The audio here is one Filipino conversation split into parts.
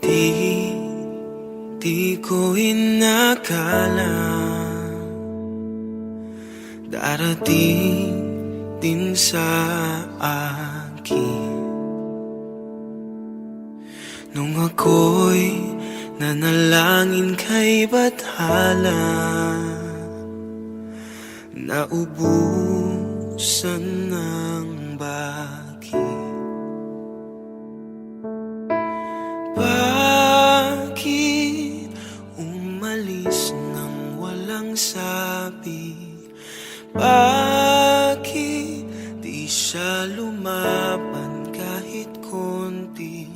Di, di ko inakala darating din sa akin nung ako'y nanalangin kay Bathala. Naubusan ng bakit. Bakit umalis nang walang sabi? Bakit di siya lumaban kahit konti?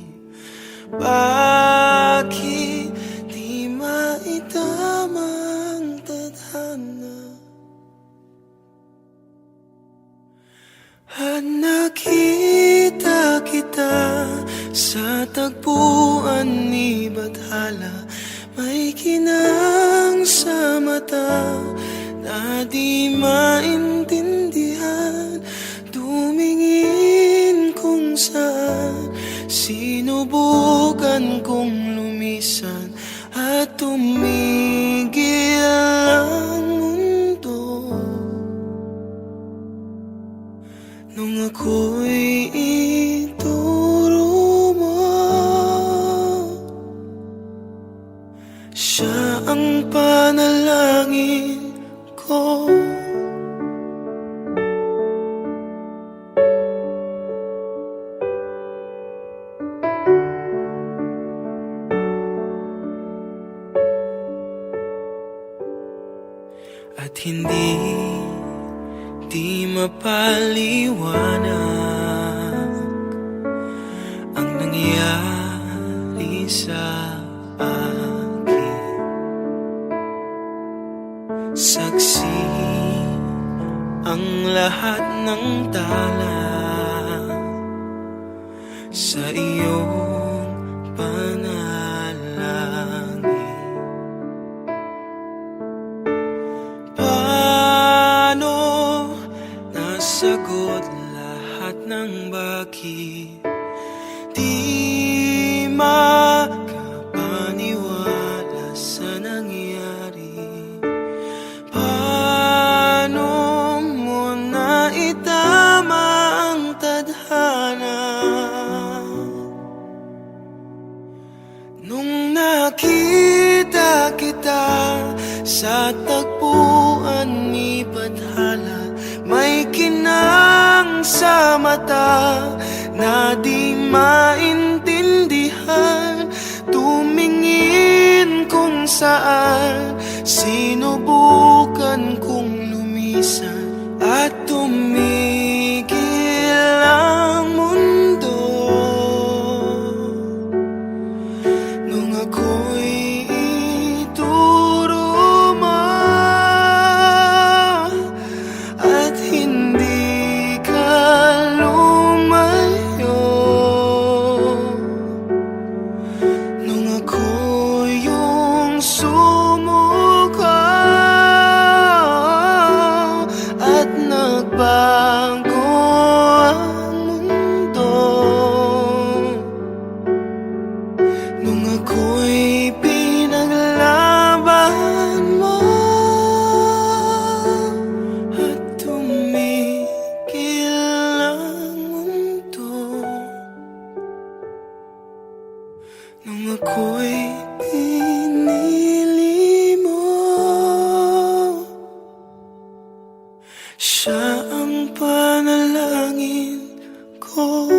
Bakit di maitama ang tadhana? At nakita kita sa tagpuan ni Bathala. May kinang sa mata na di maintindihan. Tumingin kung saan, sinubukan kong lumisan at tumigil ang mundo. Nung ako'y ituro mo, siya ang panalangin ko. At hindi di mapaliwanag ang nangyari sa akin. Saksi ang lahat ng tala sa iyong panalangin. Sagot lahat ng bakit. Di makapaniwala sa nangyari. Paano mo naitama ang tadhana? Nung nakita kita sa tagpuan ni Bathala, may kinang sa mata na di maintindihan. Tumingin kung saan, sinubukan kong lumisan at tumigil ang mundo. Nung ako'y ituro mo at hindi ka lumayo. Nung ako yung sumuko at nagbago ang mundo. Nung ako'y pinaglaban mo at tumigil ang mundo. Nung ako'y pinili mo, siya ang panalangin ko.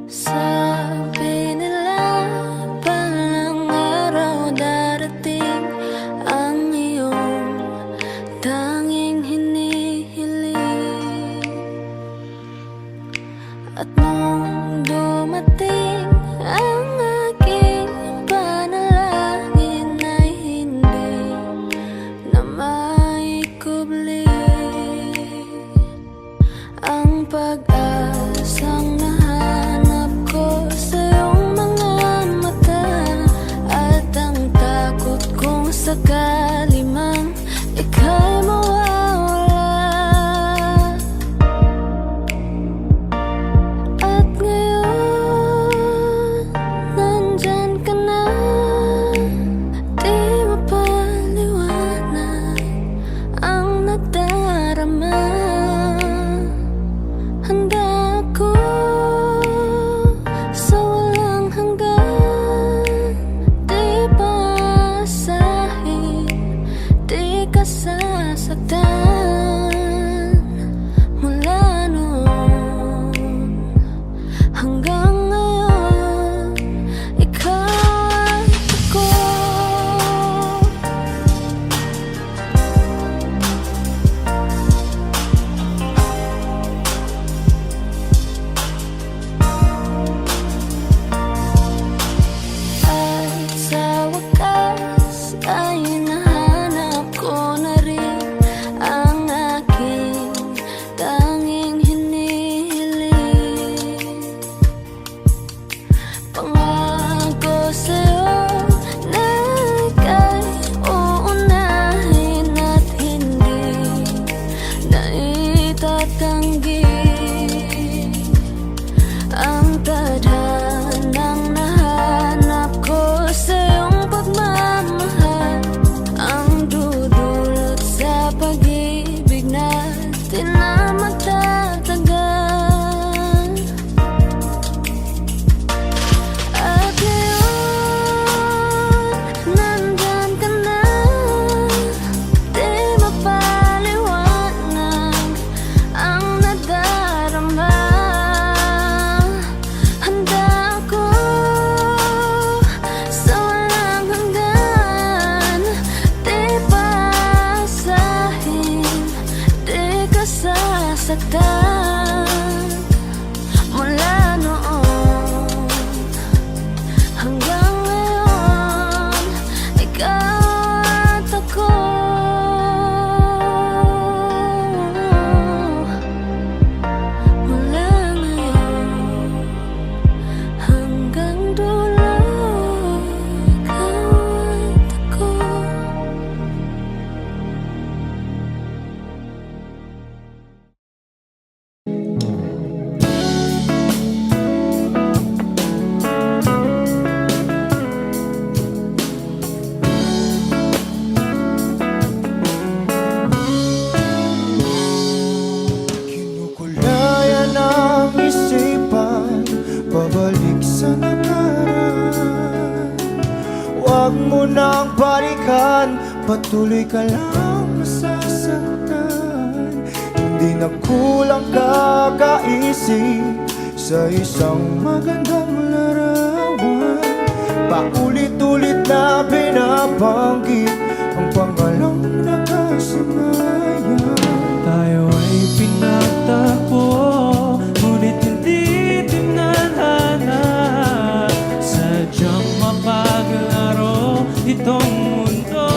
Sabi nila palang araw darating ang iyong tanging hinihingi. ka sasaktan. Mula noon hanggang ngayon, ikaw at ako. At sa wakas ay nahanap ko na rin ang aking tanging hinihiling. Pangako sa'yo na ika'y uunahin at hindi na itatanggi ang tadhanang nahanap ko sa iyong pagmamahal, ang dudulot sa pag-ibig natin na magtatagal. At ngayon, nandyan ka na, di mapaliwanag ang nadarama. Handa ako sa walang hanggan, di paasahin, di ka sasaktan. Mula noon hanggang ngayon, ikaw at ako. Mula ngayon hanggang dulo, ikaw at ako. Kinukulayan ang isipan, pabalik sa nakaraan. Huwag mo nang balikan, patuloy ka lang masasaktan. Hindi na kulang kakaisip sa isang magandang larawan. Paulit-ulit na binabanggit ang pangalang nakasanayan. Tayo ay pinagtagpo, ngunit hindi tinadhana. Sadyang mapaglaro itong mundo.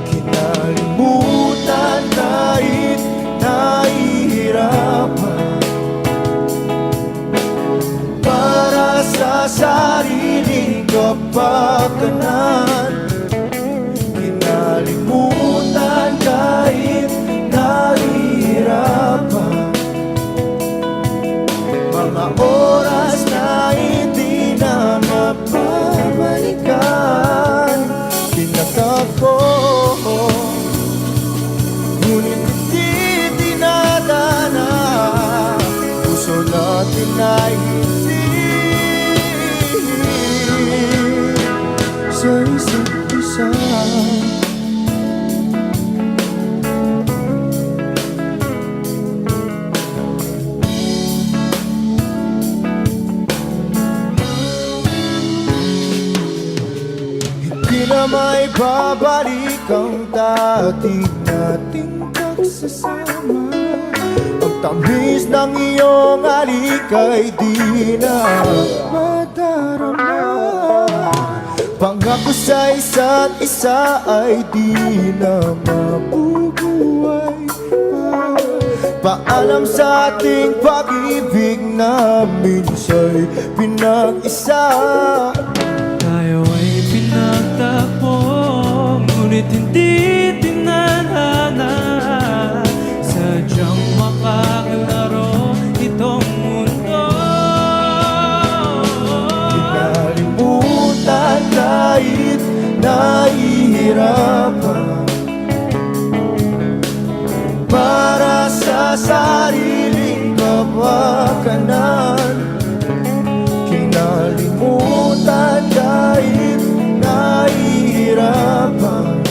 Kinalimutan kahit nahihirapan, para sa sariling kapakanan. Kinalimutan kahit nahihirapan, mga oras na hindi na mapabalikan. Pinagtagpo, ngunit hindi dinadana. Puso natin ay hindi sa isa't isa. Hindi na may babalik ang dati nating pagsasama. Ang tamis ng iyong halik ay di na madarama. Pangako sa isa't isa ay di na mabubuhay pa. Paalam sa ating pag-ibig na minsa'y pinag-isa. Tayo ay pinagtagpo, ngunit hindi tinadhana. Sadyang mapaglaro itong mundo. Kinalimutan kahit nahihirapan, para sa sariling kapakanan. Kinalimutan kahit nahihirapan,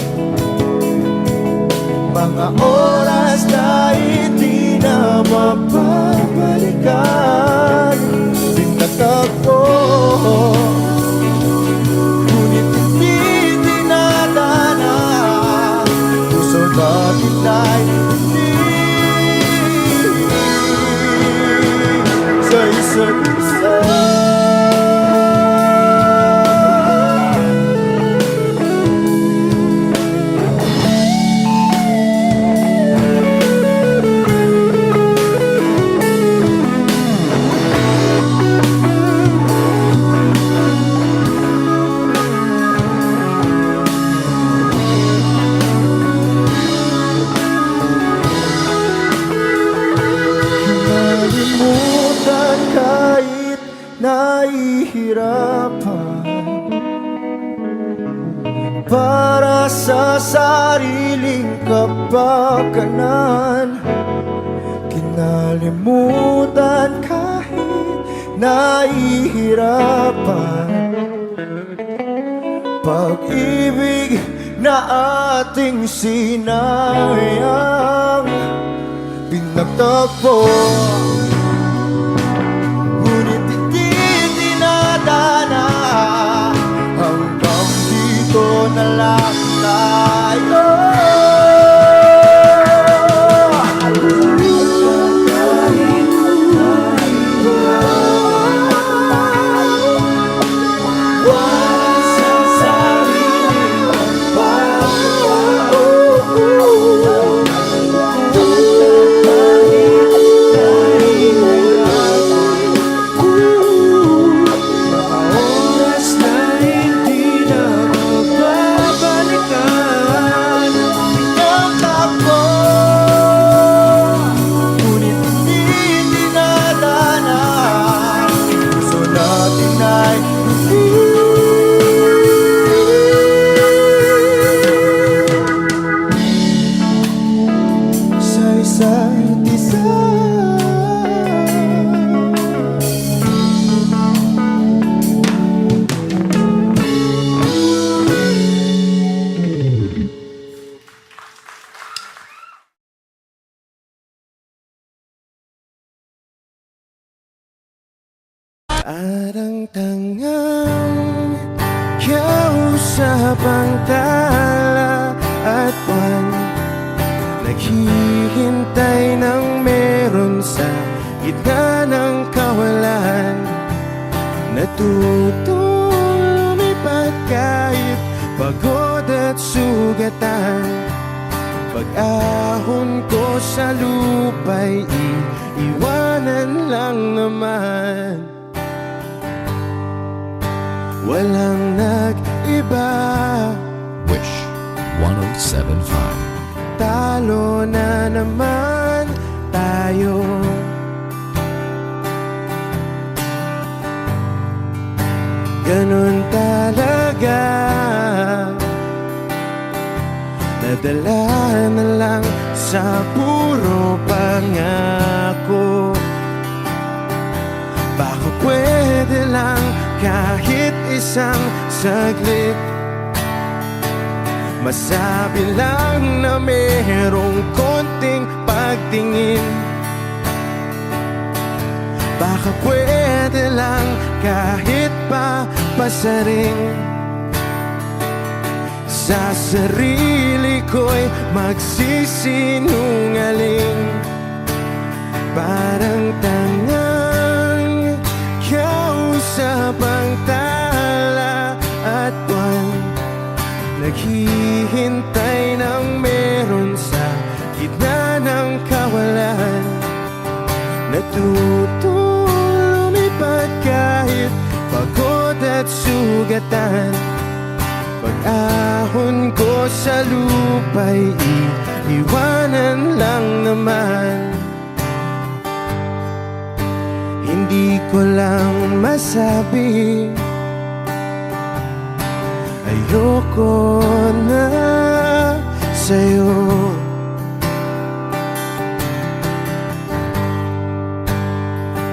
atin ay hindi sa isa't isa. Nalimutan kahit nahihirapan para sa sariling kapakanan. Kinalimutan kahit nahihirapan pag-ibig na ating sinayang pinagtagpo. Ngunit hindi dinadana, hanggang dito na lang tayo. At ang tangang kausap ang tala at buwan, naghihintay ng meron sa gitna ng kawalan. Natutong lumipad kahit pagod at sugatan. Pag-ahon ko sa lupa'y iiwanan lang naman. Walang nag-iba, Wish 107.5. talo na naman tayo. Ganun talaga, nadala na lang sa puro pangako. Baka pwede lang kahit isang saglit, masabi lang na merong konting pagtingin. Baka pwede lang kahit pa pasaring sa sarili ko'y magsisinungaling. Parang tangang kausap ang tala at buwan, naghihintay ng meron sa gitna ng kawalan. Natutong lumipad kahit pagod at sugatan. Pag-ahon ko sa lupa'y iiwanan lang naman. Hindi ko lang masabi, ayoko na sa'yo.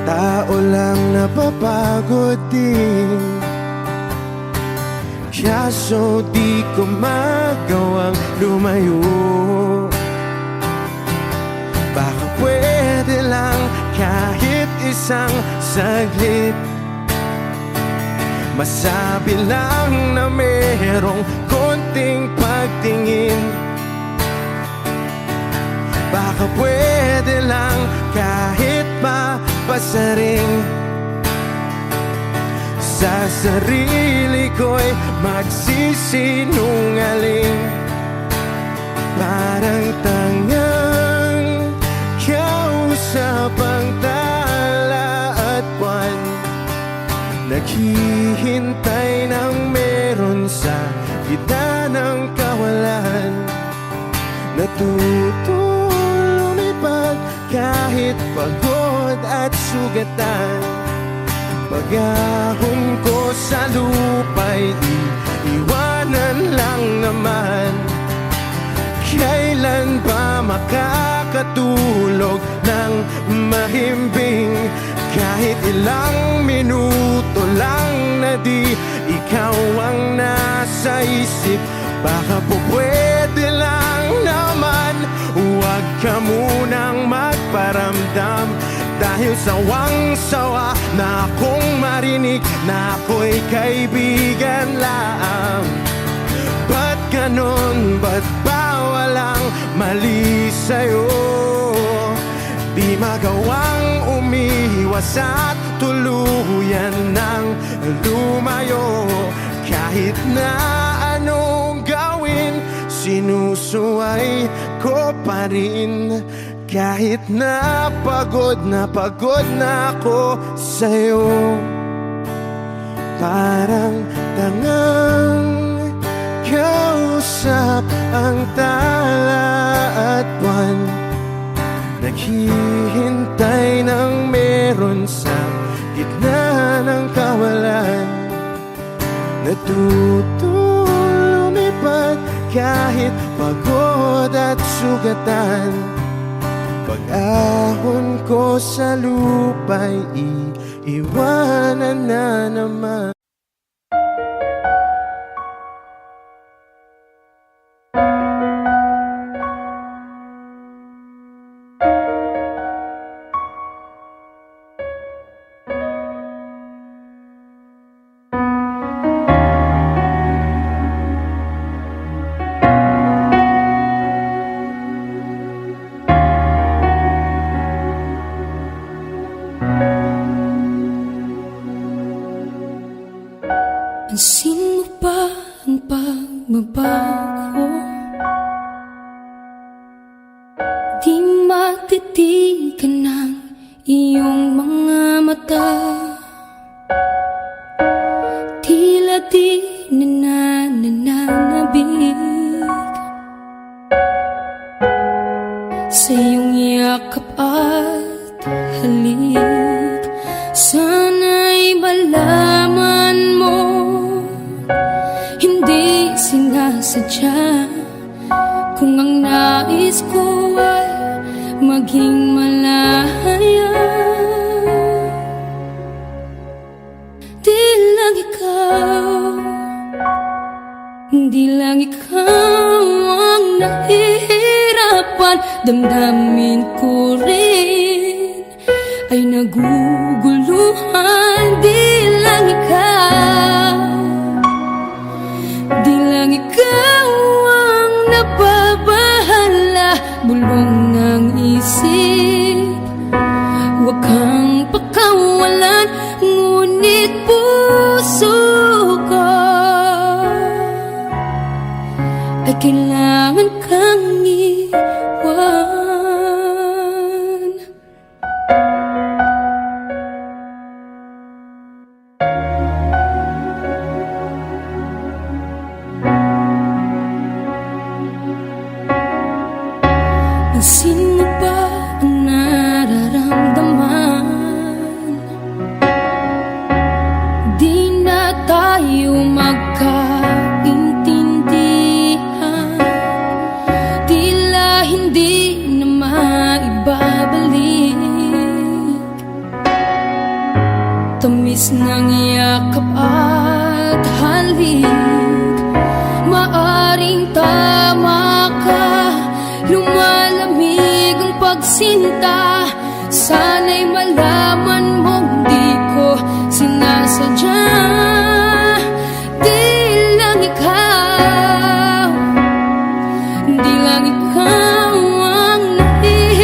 Tao lang napapagod din, kaso di ko magawang lumayo. Baka pwede lang kahit isang saglit, masabi lang na merong konting pagtingin. Baka pwede lang kahit mapasaring sa sarili ko'y magsisinungaling. Parang tangang kausap ang tala at buwan, naghihintay ng meron sa gitna ng kawalan. Natuto lumipad kahit pagod at sugatan. Pag-ahon ko sa lupa'y iiwanan lang naman. Kailan ba makakatulog ng mahimbing? Kahit ilang minuto lang na di ikaw ang nasa isip. Baka po pwede lang naman, huwag ka munang magparamdam. Dahil sawang-sawa na akong marinig na ako'y kaibigan lang. Ba't ganon? Ba't ba walang mali sa'yo? Di magawang umiwas at tuluyan ng lumayo. Kahit na anong gawin, sinusuway ko pa rin. Kahit na pagod na ako sa'yo. Parang tangang kausap ang tala at buwan, naghihintay ng meron sa gitna ng kawalan. Natuto lumipad kahit pagod at sugatan. Pag-ahon ko sa lupa'y iiwanan na naman. Pansin mo ba ang pagbabago? Di matitigan ng iyong mga mata. Tila di nananabig sa iyong yakap at halik. Sana'y malaman mo, hindi sinasadya. Kung ang nais ko ay maging malaya, di lang ikaw ang nahihirapan. Damdamin ko rin ay naguguluhan. Di lang ikaw ang nababahala. Bulong ng isip, huwag kang pakawalan. Ngunit puso ko ay kailangan kang iwan. Pansin mo ba ang nararamdaman? Di na tayo magkaintindihan. Tila hindi na maibabalik. Tamis ng yakap at halik. Maaring tama ka, lumalamig ang pagsinta. Sana'y malaman mong di ko sinasadya. Di lang ikaw ang nahihirapan.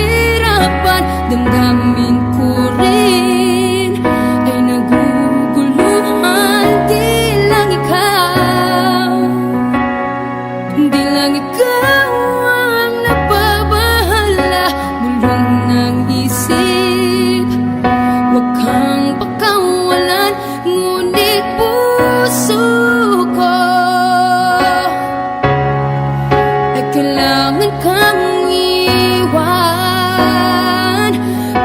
kailangan kang iwan.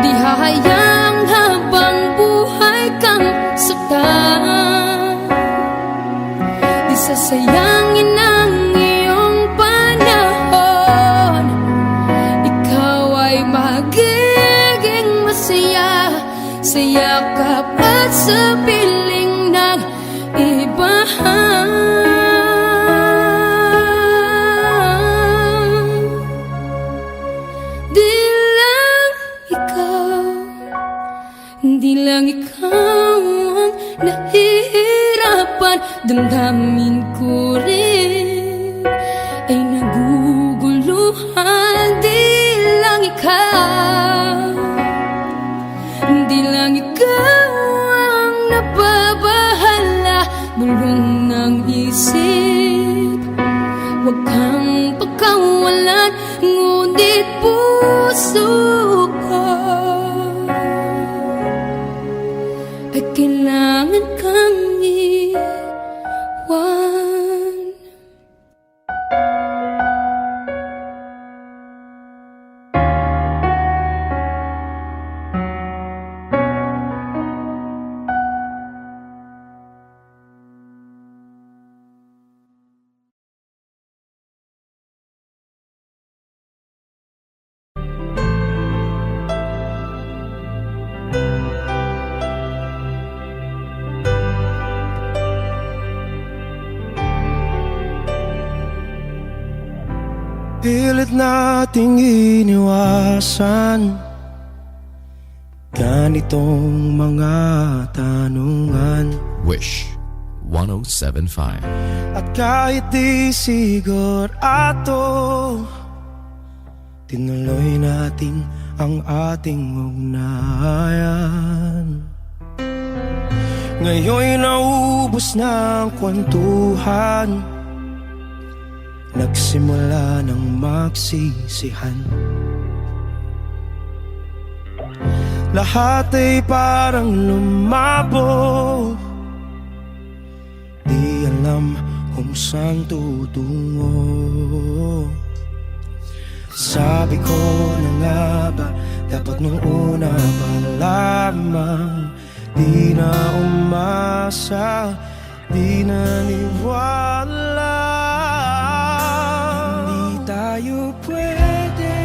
Di hahayang habang buhay kang saktan. Di sasayangin ang iyong panahon. Ikaw ay magiging masaya sa yakap at sa piling ng iba. Di lang ikaw ang nahihirapan. Damdamin ko rin ay naguguluhan. Di lang ikaw, di lang ikaw ang nababahala. Bulong ng isip, huwag kang pagkawalan. Ngunit puso ko ay kailangan kang iwan. Pilit nating iniwasan ganitong mga tanungan. Wish 107.5. At kahit di sigurado, tinuloy natin ang ating ugnayan. Ngayon'y naubos na ang kwentuhan, nagsimula ng magsisihan. Lahat ay parang lumabo, di alam kung saan tutungo. Sabi ko na nga ba, dapat nung una pa lamang, di na umasa, di naniwala. Hindi tayo pwede,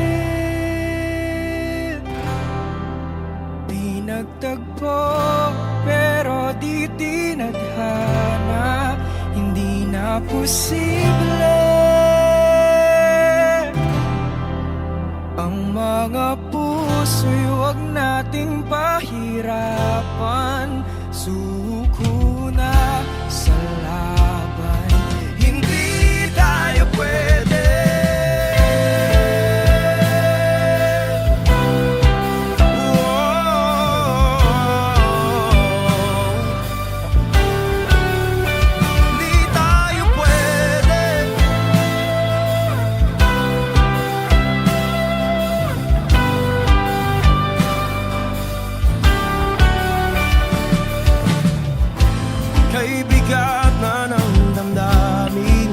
di nagtagpo, pero di tinadhana. Hindi na posible ang mga puso'y huwag nating pahirapan. Suko na sa laban, hindi tayo pwede. Hindi tayo pwede. Kay bigat na ng damdamin,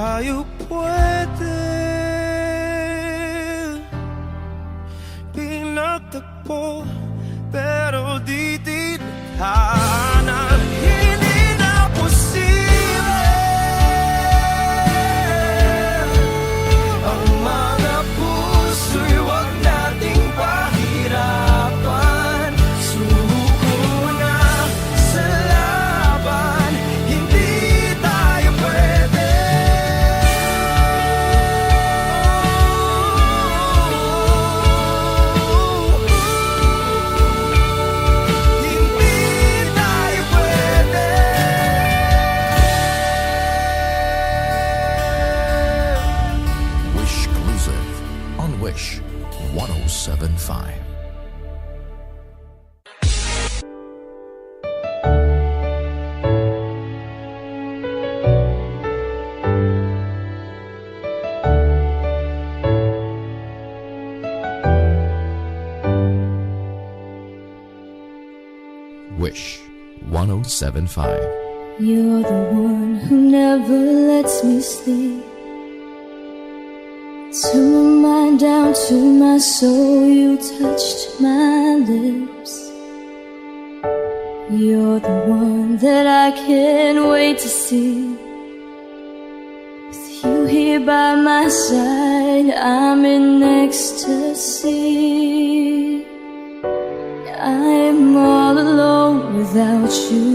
tayo pwede pinagtagpo, pero di tinadhana. Hindi na posible ang mga puso'y wag nating pahirapan. Suko na sa laban, hindi tayo pwede. Hindi tayo pwede. Wish Exclusive on Wish 1075. Wish 1075. You're the one who never lets me sleep. To my mind, down to my soul, you touched my lips. You're the one that I can't wait to see. With you here by my side, I'm in ecstasy. I'm all alone without you.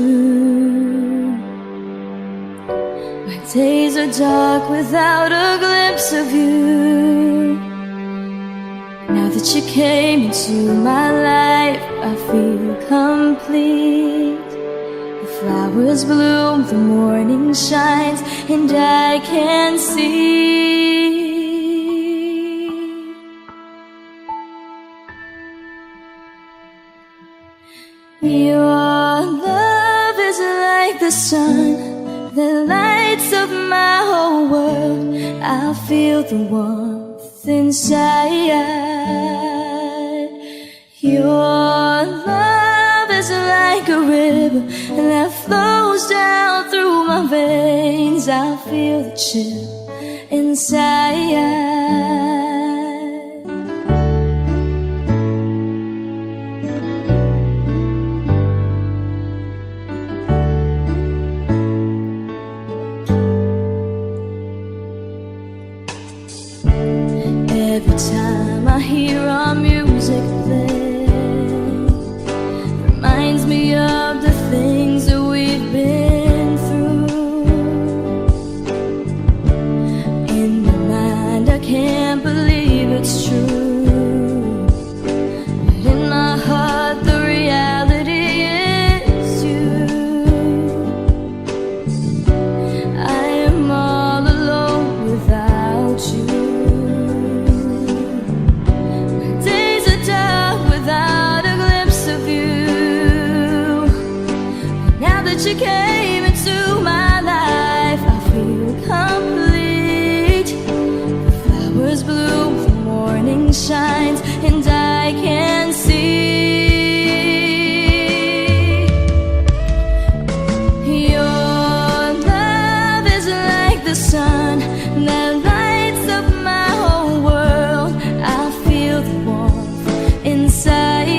My days are dark without a glimpse of you. Now that you came into my life, I feel complete. The flowers bloom, the morning shines, and I can see. Your love is like the sun that lights up my whole world. I feel the warmth inside. Your love is like a river that flows down through my veins. I feel the chill inside. Every time I hear our music play, reminds me of the things that we've been through. In my mind, I can't believe it's true, but in my heart, the reality is you. I am all alone without you. You came into my life, I feel complete. The flowers bloom, the morning shines, and I can see. Your love is like the sun that lights up my whole world. I feel the warmth inside.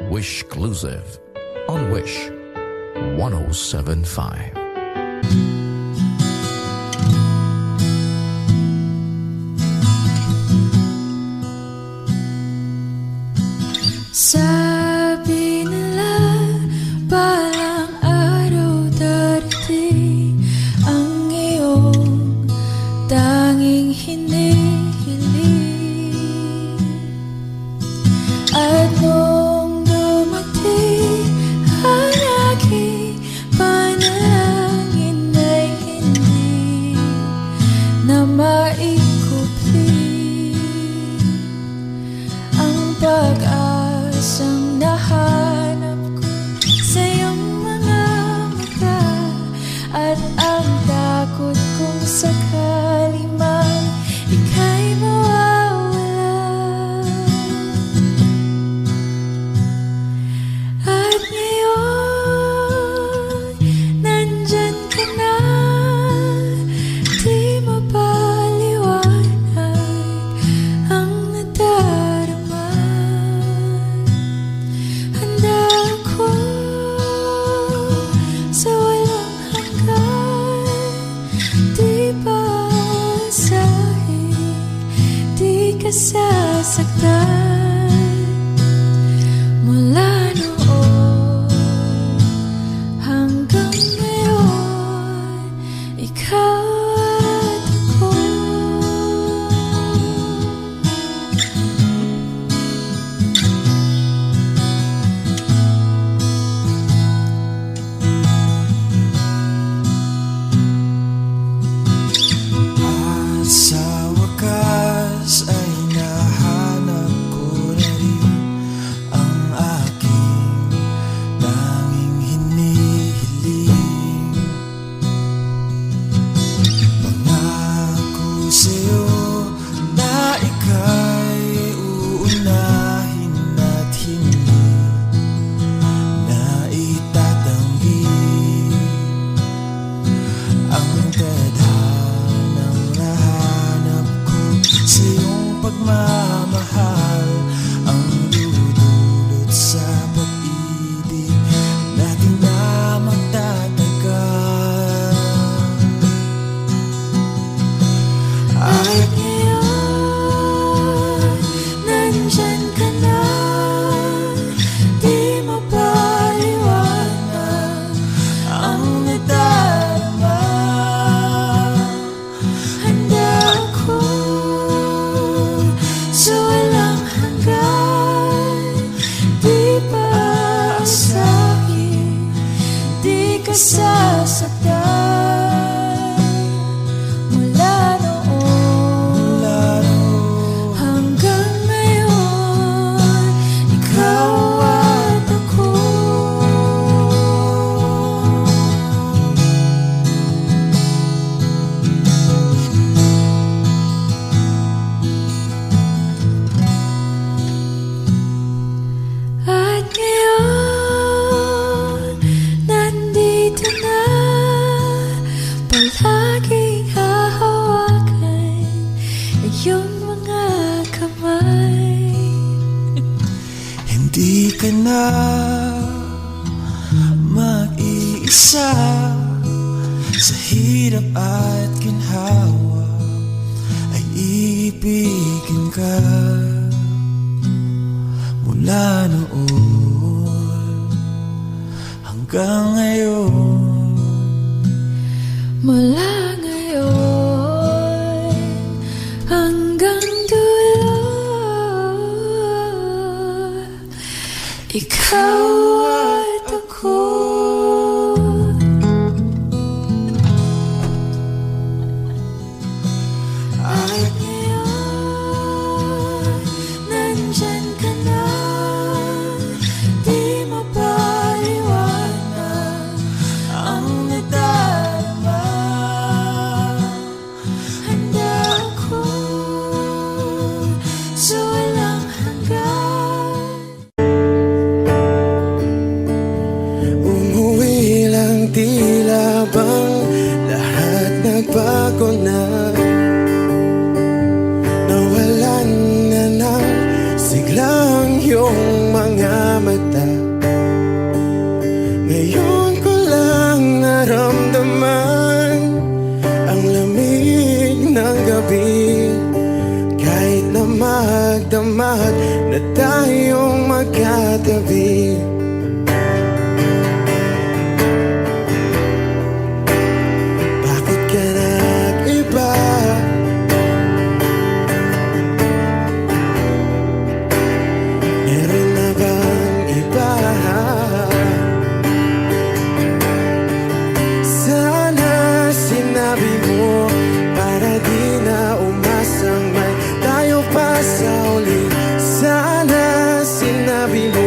Wish Exclusive on Wish 1075. Sabi nila parang araw darating ang iyong tanging hinihiling. boses ang nahanap ko sa iyong mga mata. At ang takot kong sakali man ika'y mawawala. At ngayon, nandyan ka na, di mapaliwanag ang nadarama. Handa ako sa walang hanggan, di paasahin, di ka sasaktan. Mula noon hanggang ngayon, ikaw at ako. At sa wakas ay nahanap ko na rin ang aking tanging hinihiling. Pangako sa'yo na ika'y uunahin at hindi na itatanggi ang tadhanang nahanap ko sa iyong pagmamahal, ang dudulot sa pag-ibig natin na magtatagal. At ngayon, nandyan ka na, di mapaliwanag ang nadarama. Handa ako sa walang hanggan, di paasahin, di ka sasaktan. Mula noon hanggang ngayon, ikaw at ako. At ngayon, nandito na, palaging hahawakan iyong mga kamay. Hindi ka na mag-iisa sa hirap at ginhawa, ay iibigin ka. Mula noon hanggang ngayon, Mula ngayon hanggang dulo, ikaw at ako. At ngayon, nandyan ka na, di mapaliwanag ang nadarama. Handa ako sa walang hanggan. umuwi lang, tila bang lahat nagbago na. Nawalan na ng siglang iyong mga mata. Ngayon ko lang naramdaman ang lamig ng gabi, kahit na magdamag na tayong magkatabi. Bakit ka nag-iba? Meron na bang iba? Sana sinabi mo para di na umasang may tayo pa sa uli. Sana sinabi mo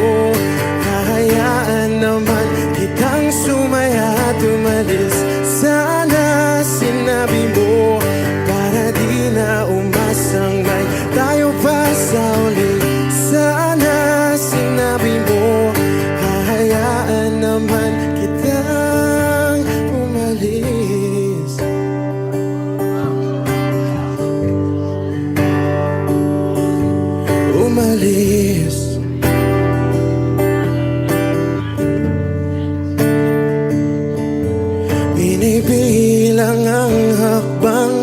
umalis. Binibilang ang hakbang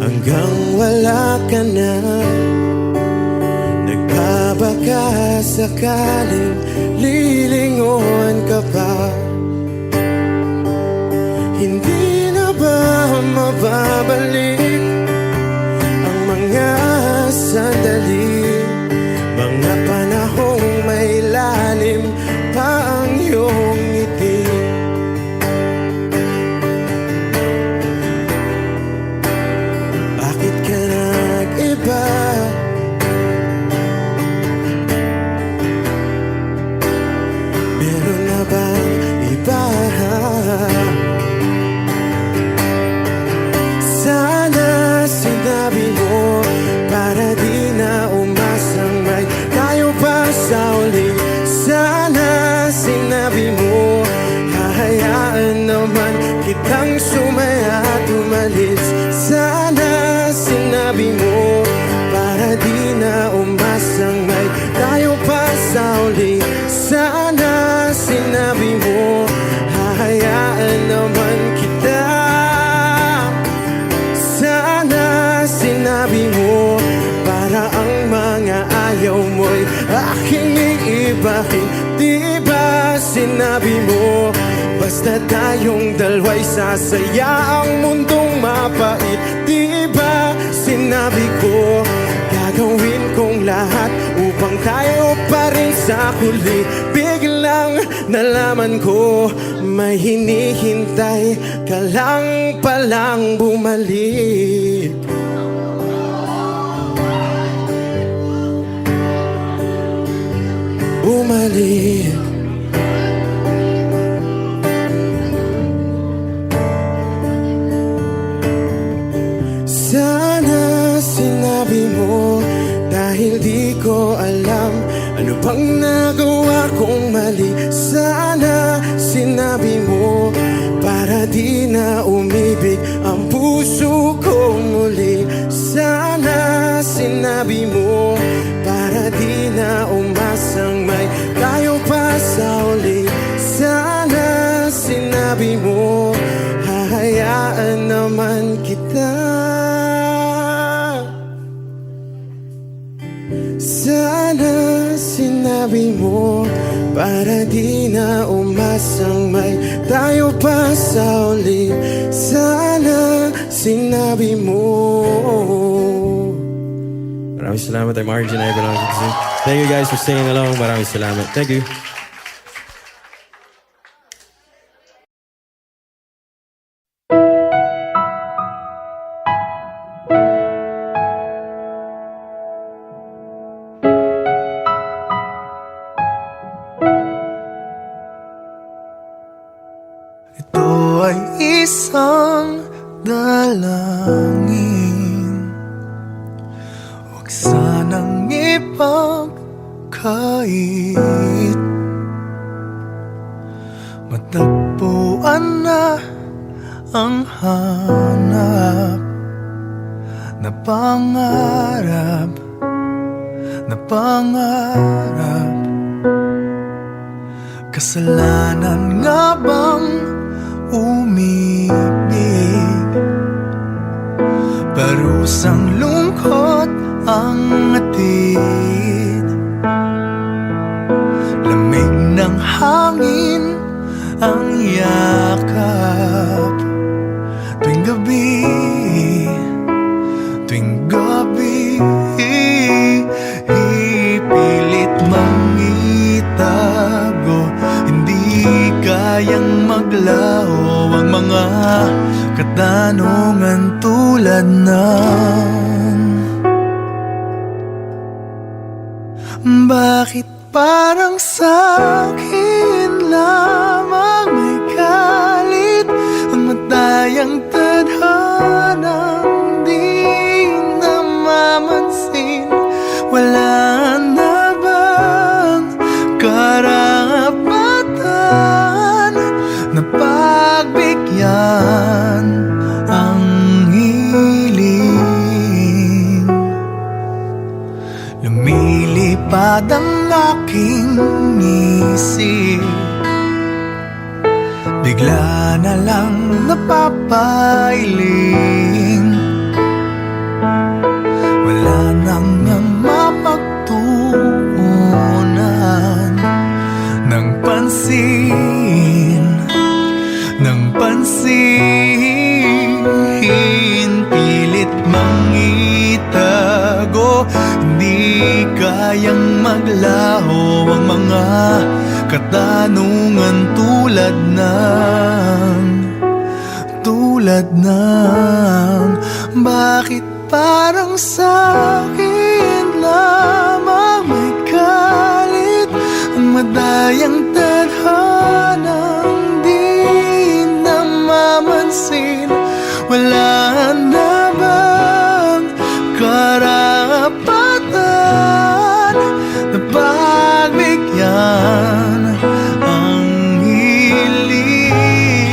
hanggang wala ka na. Nagbabaka sakaling lilingon ka pa. Hindi na ba mababalik ang mga sandali, mga panahong may lalim pa ang iyong ngiti? Bakit ka nag-iba? Meron na bang iba? Sana sinabi mo para di na umasang may tayo pa sa uli. Sana sinabi mo hahayaan naman kitang sumaya at umalis. Sana sinabi mo para di na umasang may tayo pa sa uli. Sana sinabi mo hahayaan naman kita. Sana sinabi mo para ang mga ayaw mo'y aking iibahin. Di ba sinabi mo basta tayong dalawa'y sasaya ang mundong mapait? Di ba sinabi ko gagawin kong lahat upang tayo pa rin sa huli? Biglang nalaman ko may hinihintay ka lang palang bumalik. Bumalik. Sana sinabi mo dahil di ko alam ano bang nagawa kong mali. Sana sinabi mo para di na umibig ang puso ko muli. Sana sinabi mo para di na umasang may tayo pa sa uli. Sana sinabi mo hahayaan naman kita. Sana sinabi mo para di na umasang may tayo pa sa uli. Sana sinabi mo. Maraming salamat. I'm Arjun Ivan. Thank you guys for singing along. Maraming salamat. Thank you. Ito ay isang dalangin, huwag sanang ipagkait. Matagpuan na ang hanap na pangarap, na pangarap. Kasalanan nga bang umibig? Parusang lungkot ang atid, lamig ng hangin ang yakap. Tuwing gabi, tuwing gabi, ipilit mangitago. Hindi kayang maglaho ang mga katanungan tulad ng bakit parang sa'kin lamang may galit ang matayang tadhanang di namamansin? Wala na bang karapatan na pagbigyan ang hiling? Lumili lumilipad ang aking isip, bigla na lang napapailing. Wala nang mapagtuunan ng pansin, ng pansin. Pilit mang itago, hindi kayang maglaho ang mga katanungan tulad ng bakit parang sa'kin lamang may galit ang madayang tadhanang di namamansin. Wala na bang karapatan na pagbigyan ang hiling?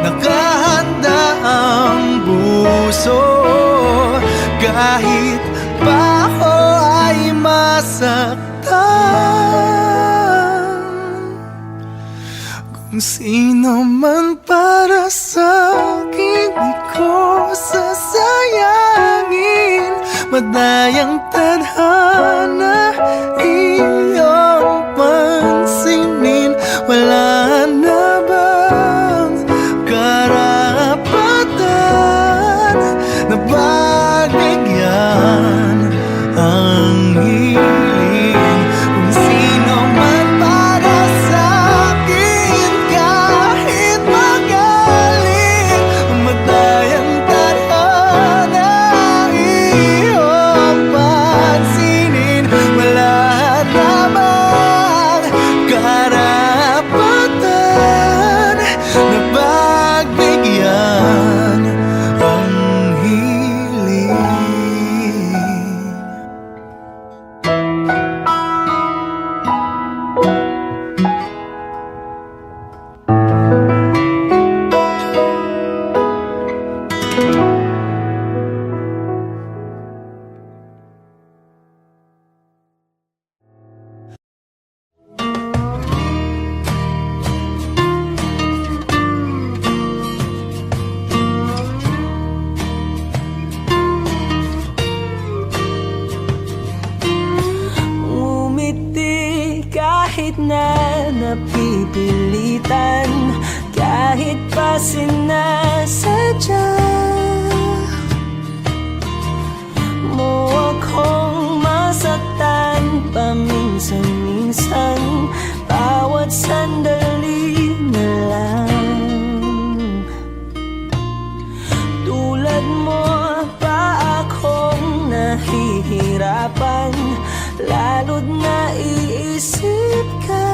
Nakahanda ang puso kahit pa ako ay masaktan. Kung sino man para sa'kin, di ko sasayangin. Madayang tadhana iyong pansinin. Wala na bang karapatan na pagbigyan ang hiling? Kung sino man para sa'kin, kahit magaling, madayang tadhana iyong pansinin. Wala na bang karapatan na pagbigyan ang hiling? Umiti kahit na napipilitan, kahit pa sinasadya mo akong masaktan paminsan-minsan. Bawat sandali na lang, tulad mo pa akong nahihirapan, lalo't naiisip ka.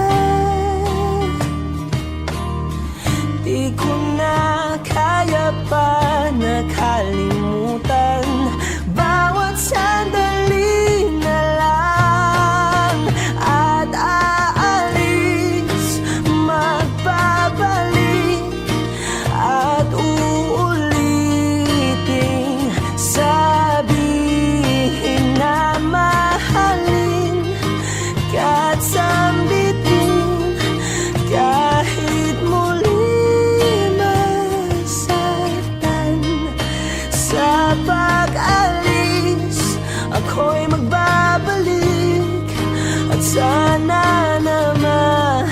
Di ko na kaya pa nakalimutan bawat sandali na lang. At aalis, magbabalik at uulitin, sabihin na mahalin ka't sambitin, kahit muli masaktan. Sa pag-alis, ako'y magbabalik at sana naman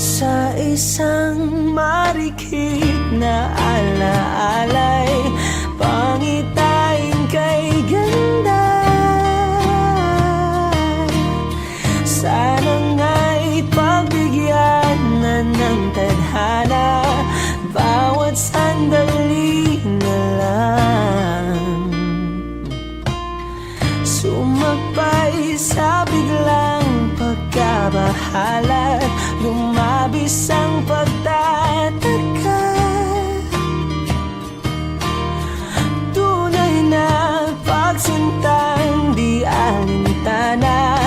sa isang marikit na alaalay, pangitain kay ganda. Sana nga'y pagbigyan na ng tadhana bawat sandali na lang. Sumagpay sa biglang pagkabahala, lumabis ang pagtataka. Tunay na pagsintang di alintana,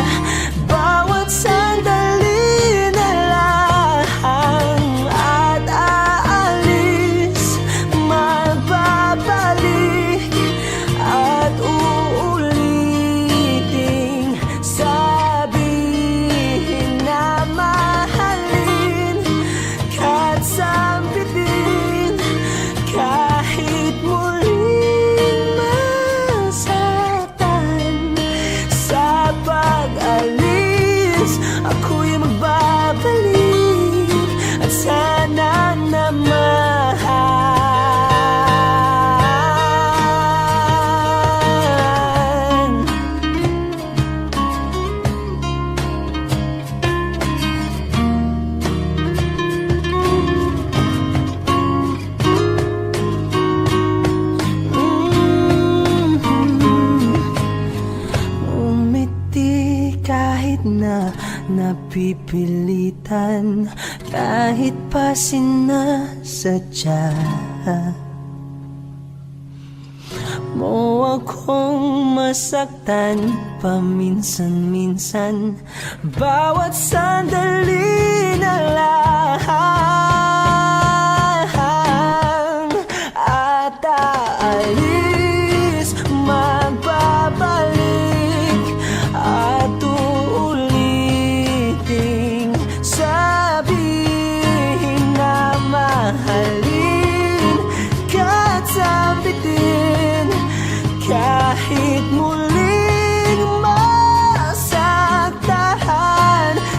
bawat sandali na lang. At aalis, napipilitan kahit pa sinasadya mo akong masaktan paminsan-minsan. Bawat sandali na lang at aalis, magbabalik at uulitin, sabihin na mahalin ka't sambitin kahit muling masaktan.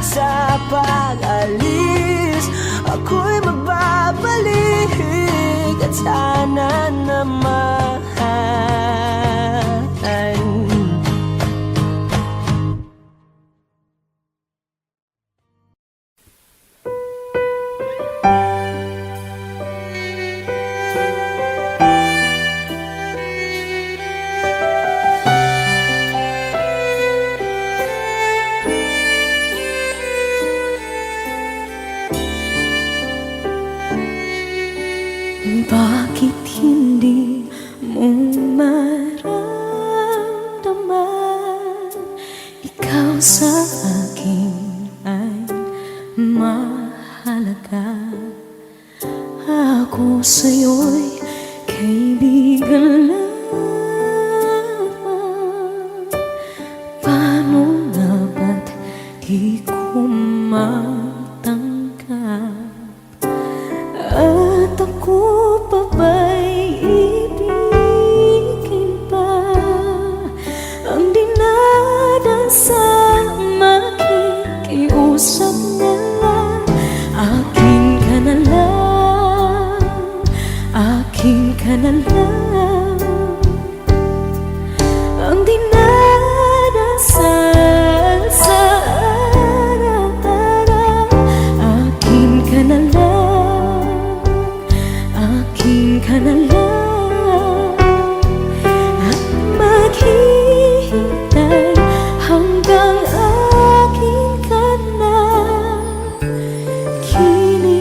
Sa pag-alis, ako'y magbabalik at sana naman bakit hindi mo maramdaman ikaw sa akin ay mahalaga? Ako sa'yo'y kaibigan lamang. Paano nga ba't di ko matanggap? At ako pa ba'y ibigin pa? Ang dinadasal, makikiusap na lang. Akin ka na lang, akin ka na lang. Ang dinadasal sa araw-araw, akin ka na lang, akin ka na lang. At maghihintay hanggang akin ka na kinig.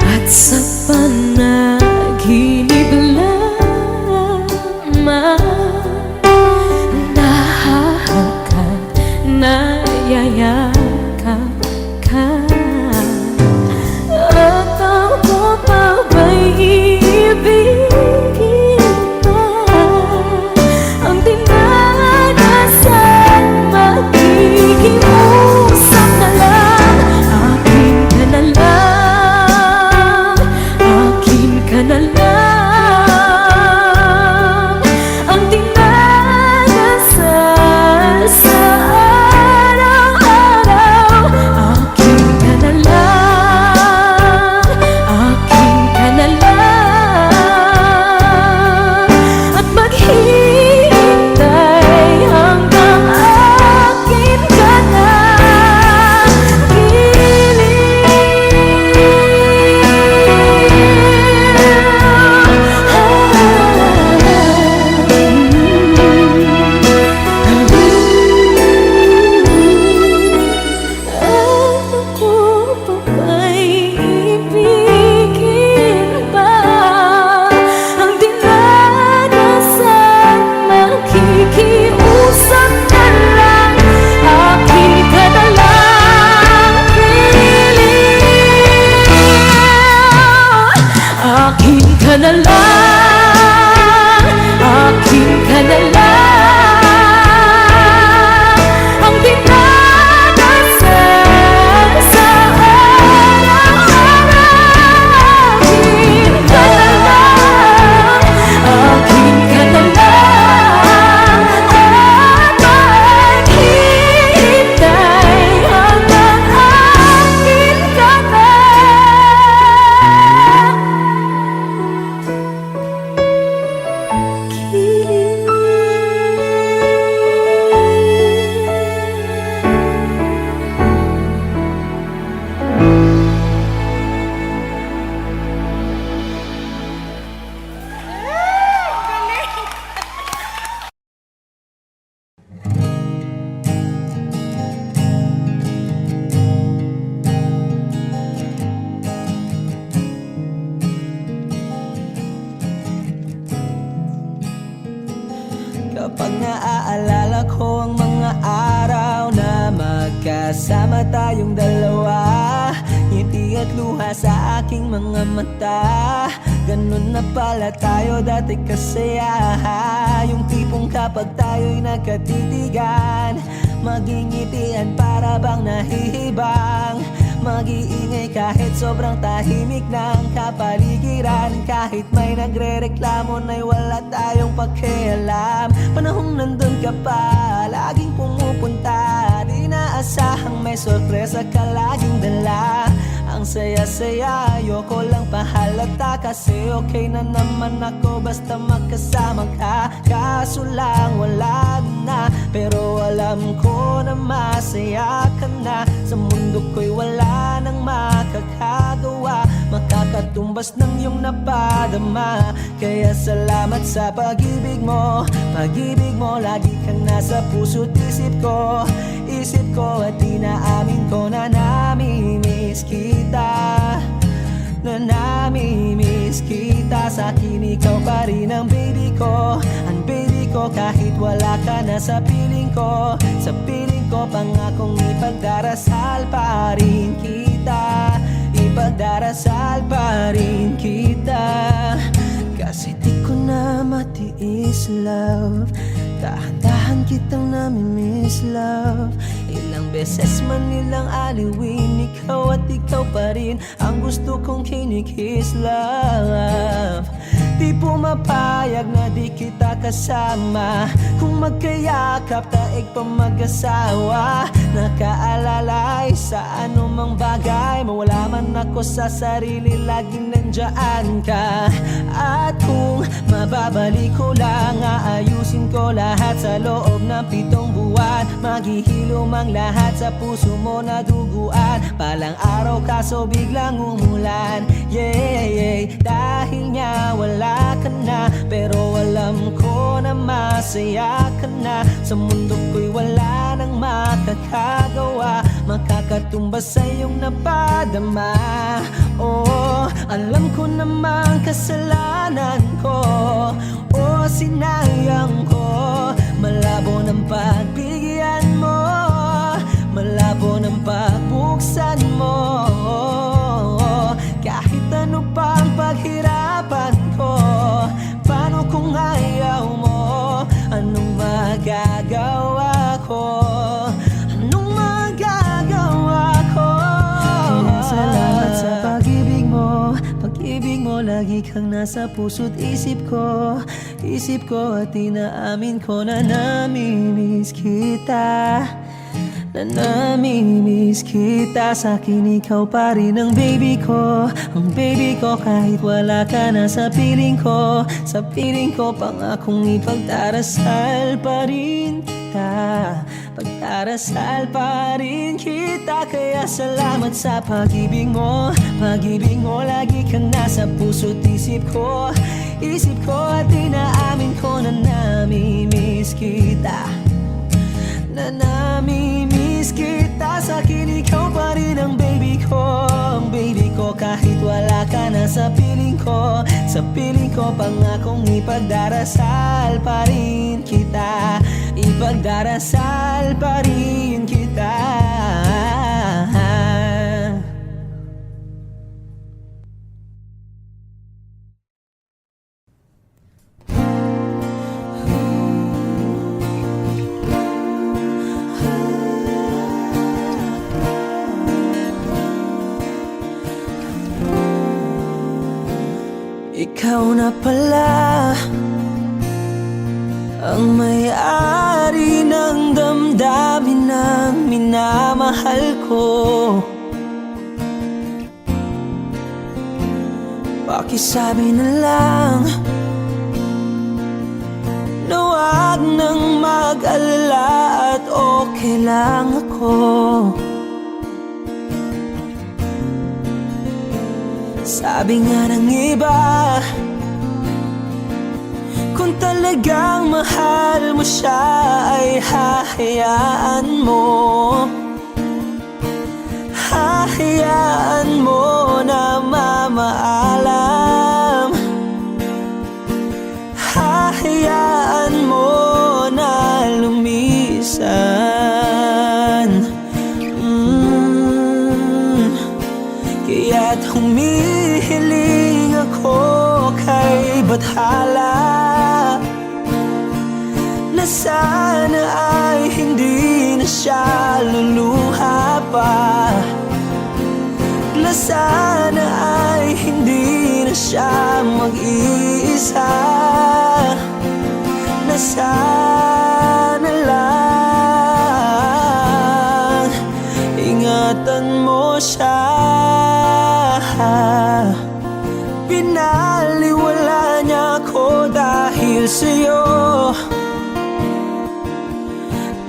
At sa panaginip lamang, nahahagkan, nayayakap ka. At ako pa ba'y iibigin pa? Ang dinadasal, makikiusap na lang. Akin ka na lang, akin ka na lang. Ang araw na magkasama tayong dalawa, ngiti at luha sa aking mga mata. Ganun na pala tayo dati kasaya, yung tipong kapag tayo'y nagkatitigan, magingitian para bang nahihibang. Mag-iingay kahit sobrang tahimik ng kapaligiran, kahit may nagre-reklamo na'y wala tayong pakialam. Panahong nandun ka pa, laging pumupunta, di naasahang may sorpresa ka laging dala. Ang saya-saya, ayoko lang pahalata, kasi okay na naman ako basta magkasama ka. Kaso lang wala na, pero alam ko na masaya ka na. Sa mundo ko'y wala nang makakagawa, makakatumbas ng iyong napadama. Kaya salamat sa pag-ibig mo, pag-ibig mo. Lagi kang nasa puso't isip ko, isip ko. At inaamin ko na namimiss kita, na namimiss kita. Sa akin ikaw pa rin ang baby ko, ang baby ko. Kahit wala ka na sa piling ko, sa piling ko, pangakong ipagdarasal pa rin kita, ipagdarasal pa rin kita. Kasi di ko na matiis, love, dahan-dahan kitang namimiss, love. Ilang beses man nilang aliwin, ikaw at ikaw pa rin ang gusto kong kinikiss, love. Di pumapayag na di kita kasama, kung magkayakap taig pa mag-asawa. Nakaalalay sa anumang bagay, mawala man ako sa sarili, laging nandyan ka. At kung mababalik ko lang, aayusin ko lahat sa loob ng 7 buwan. Maghihilom ang lahat sa puso mo na duguan. Palang araw kaso biglang umulan, yeah, yeah. Dahil nga wala ka na, pero alam ko na masaya ka na. Sa mundo ko'y wala nang makakagawa, makakatumbas sa iyong napadama. Oh, alam ko namang kasalanan ko, oh, sinayang ko. Malabo ng pagbigyan mo, malabo ng pagbuksan mo. Kahit ano pa ang paghirapan ko, paano kung ayaw mo? Anong magagawa ko? Anong magagawa ko? Kaya salamat sa pag-ibig mo, pag-ibig mo. Lagi kang nasa puso't isip ko, isip ko. At inaamin ko na namimiss kita, na namimiss kita. Sa akin ikaw pa rin ang baby ko, ang baby ko. Kahit wala ka na sa piling ko, sa piling ko, pangakong ipagdarasal pa rin kita, pagdarasal pa rin kita. Kaya salamat sa pag-ibig mo, pag-ibig mo. Lagi kang nasa puso't isip ko, isip ko. At inaamin ko na namimiss kita, na namimiss kita. Sa akin ikaw pa rin ang baby ko, ang baby ko. Kahit wala ka na sa piling ko, sa piling ko, pangakong ipagdarasal pa rin kita, ipagdarasal pa rin kita. Ikaw na pala ang may-ari ng damdamin ng minamahal ko. Pakisabi na lang na wag nang mag-alala at okay lang ako. Sabi nga ng iba, kung talagang mahal mo siya ay hahayaan mo, hahayaan mo na mamaalam, hahayaan mo na lumisan. na sana ay hindi na siya luluha pa, na sana ay hindi na siya mag-iisa, na sana lang ingatan mo siya. Pinaliwala niya ako dahil sa'yo,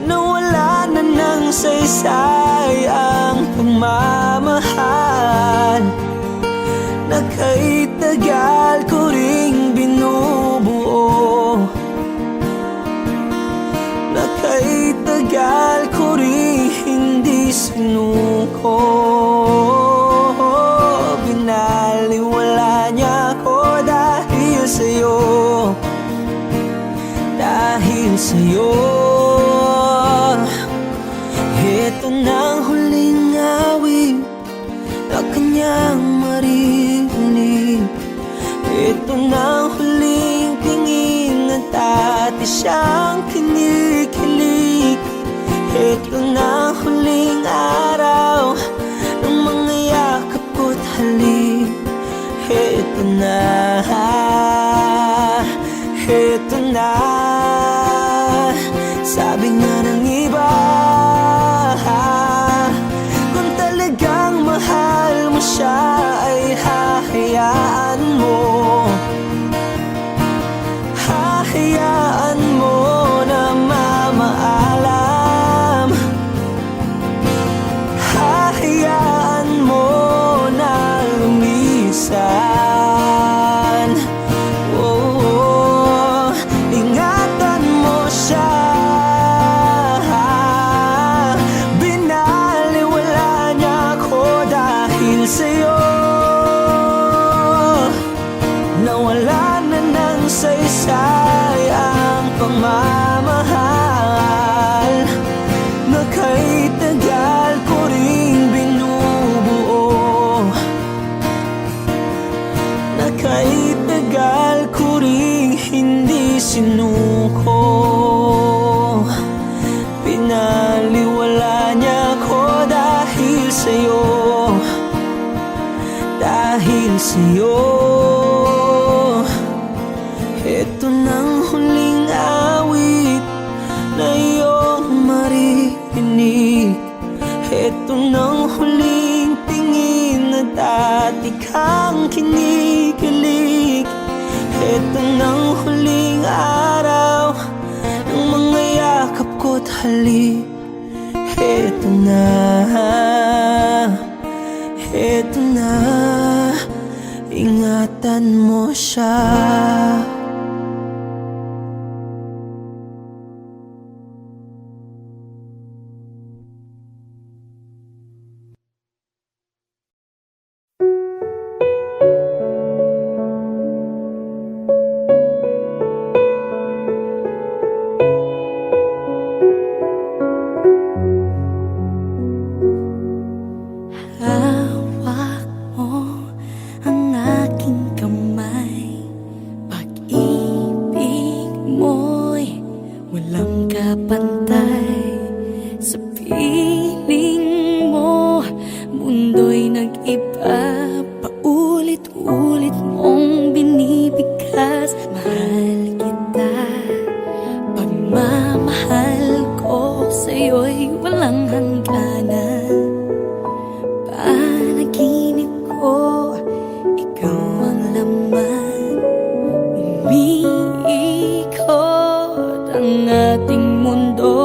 nawala na ng saysay ang pagmamahal na kay tagal ko ring binubuo, na kay tagal ko ring hindi sinuko. Binaliwala niya ako dahil sa'yo, dahil sa'yo. Ito na ang huling awit na kanyang maririnig. Ito na ang huling tingin na dati siyang kinikilig. Ito na ang huling araw ng mga yakap ko't halik. Ito na, ito na. Sabi nga ng iba, kung talagang mahal mo siya ay hahayaan mo, hahayaan mo na mamaalam, hahayaan mo na lumisan. Oh, ingatan mo siya. Binaliwala niya ako dahil sa'yo, nawala na ng saysay ang pagmamahal na kay tagal ko ring binubuo, na kay tagal ko ring hindi sinuko. Pinaliwala niya ako dahil sa'yo, dahil sa'yo. Ito nang huling awit na iyong maririnig. Ito nang huling tingin na dati kang kinikilig. Ito nang huling araw ng mga yakap ko't halik. Ito na, ito na, ingatan mo siya. Hawak mo ang aking kamay, pag-ibig mo'y walang kapantay. Sa piling mo, mundo'y nag-iba, paulit-ulit mong binibigkas. Mahal kita, pagmamahal ko sa'yo'y walang hangganan. Panaginip ko, ikaw ang laman. Umiikot ang ating mundo,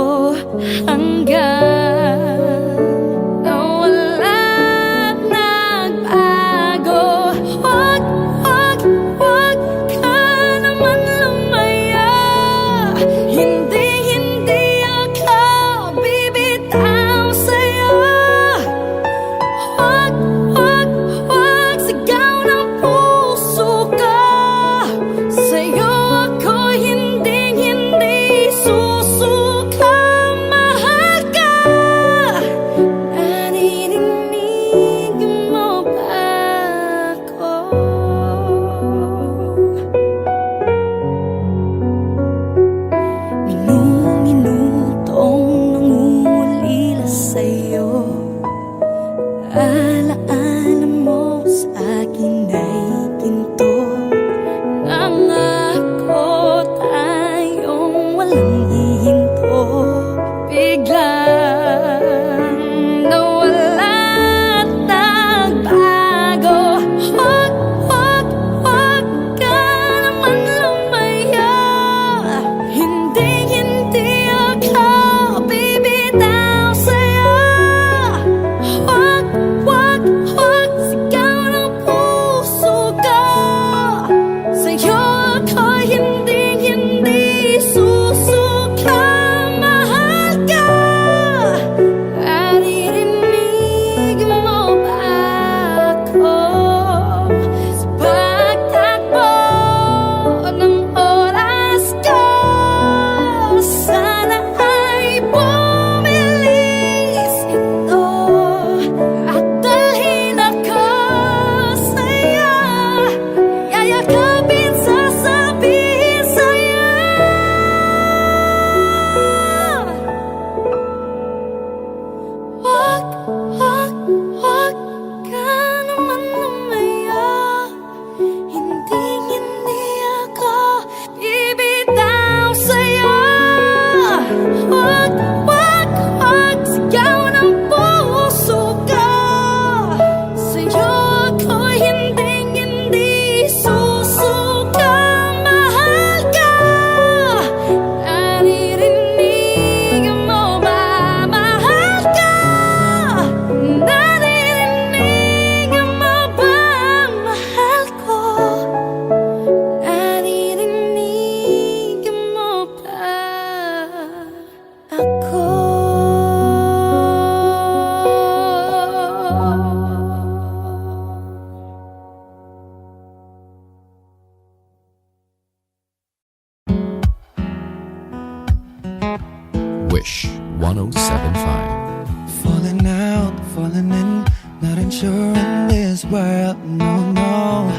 Wish 1075. Falling out, falling in, not unsure in this world, no, no.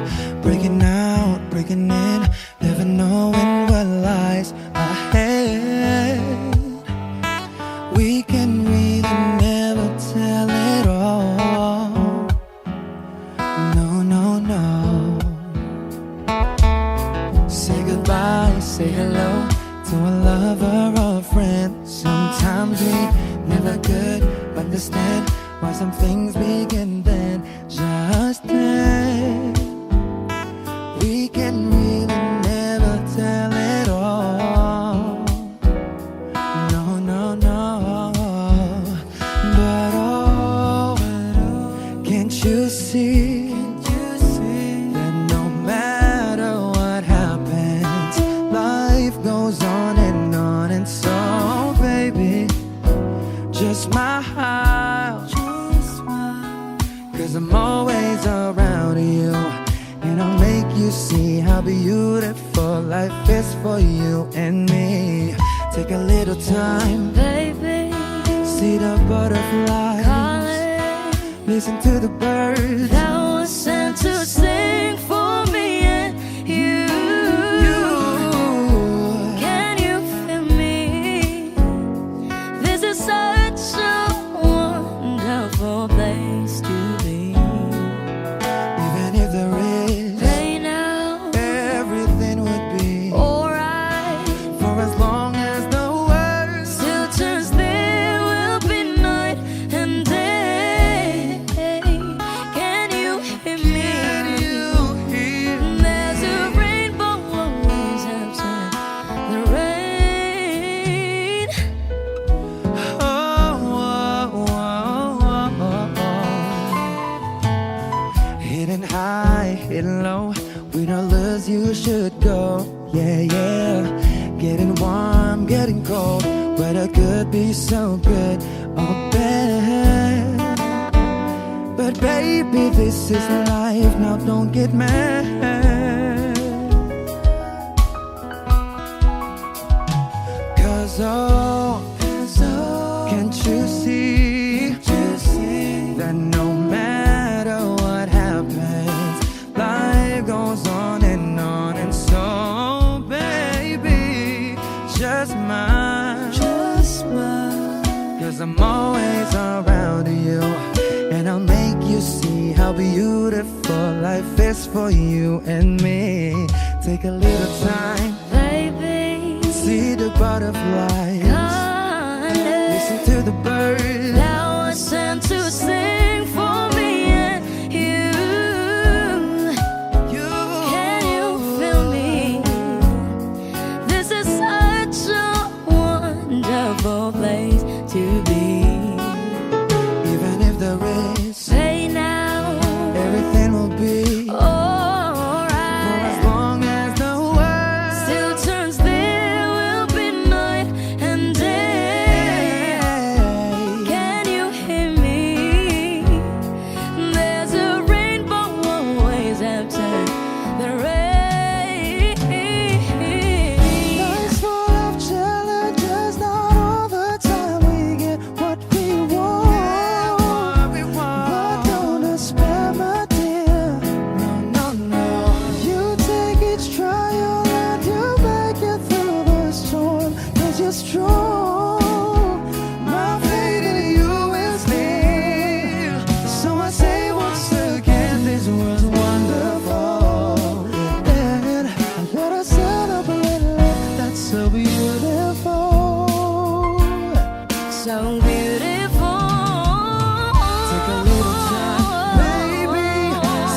Breaking out, breaking in, never knowing what lies ahead. We can really never tell it all. No, no, no. Say goodbye, say hello to a lover or a friend. Sometimes we never could understand why some things begin then, just then. We can really never tell it all. No, no, no. But oh, can't you see that no matter what happens, life goes on, and so baby, just smile, 'cause I'm always around you, and I'll make you see how beautiful life is for you and me. Take a little time, Baby, see the butterflies, calling listen to the birds. that was sent to sing for me and you. Can you feel me? This is such a wonderful place to be. Even if there is Right now, everything would be alright. for as long as the world Still turns, there will be night and day. Can you hear me? There's a rainbow always after the rain. Hidden high, hidden low, we don't lose, you should go. Yeah, yeah. Getting warm, getting cold, weather could be so good or bad. But baby, this is life, now don't get mad. Cause oh, can't you see that no matter what happens, life goes on, and so baby, just smile, 'cause I'm always around you, and I'll make you see how beautiful life is for you and me. Take a little time, Baby, see the butterflies, listen to the birds. that was sent to sing for me and you. Can you feel me? This is such a wonderful place to be. Even if there is, Say now, everything will be for alright. as long as the world Still turns, there will be night and day. Can you hear me? There's a rainbow always after the rain. Life's full of challenges, not all the time we get what we want. But don't despair, my dear. No, no, no. You take each trial and you make it through the storm, 'cause you're strong. My faith in you is near. So I say once again, this was wonderful. And I gotta celebrate life that's so beautiful. So beautiful. Take a little time, baby.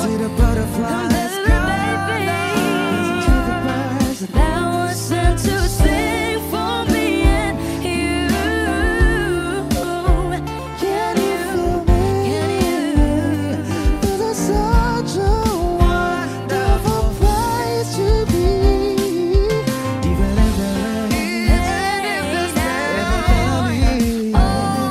See the butterflies, Baby, listen to the birds. that was sent to sing for me and you. Can you feel me? This is such a wonderful place to be. Even if there is, everything will be.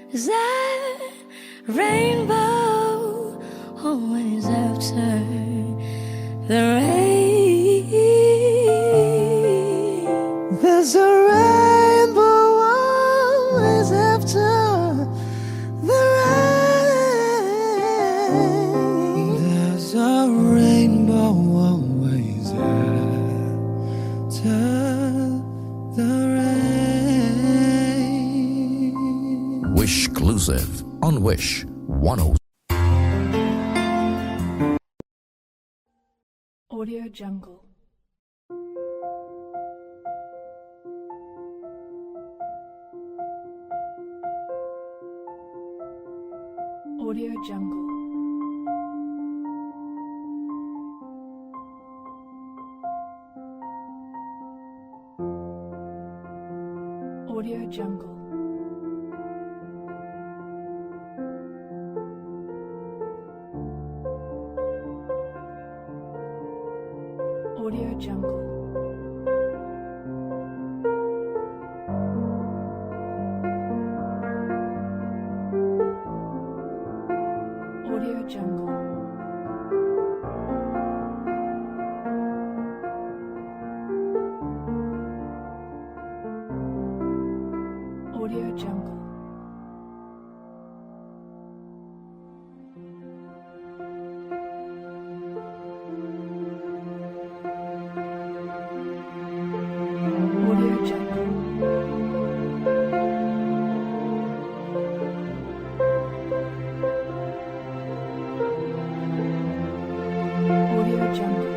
Is that rainbow always after the rain? There's a rainbow always after the rain. There's a rainbow always after the rain. Wish exclusive on Wish 10. Audio Jungle. Audio Jungle. Audio Jungle. Audio Jungle. Audio Jungle. Audio Jungle. Audio Jungle. Audio Jungle.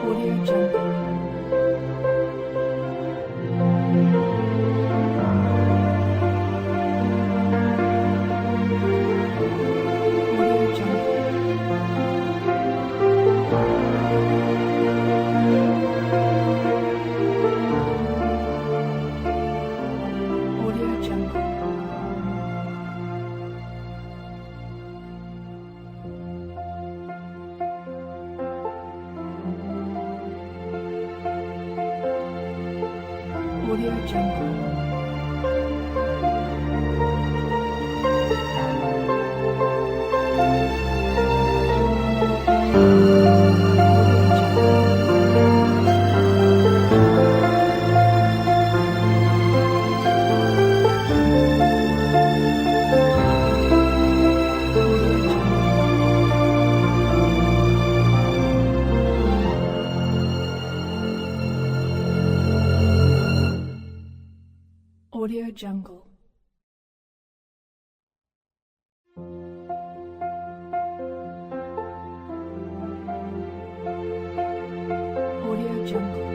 Audio Jungle. Audio Jungle. Audio Jungle. Audio Jungle. Audio Jungle. Audio Jungle.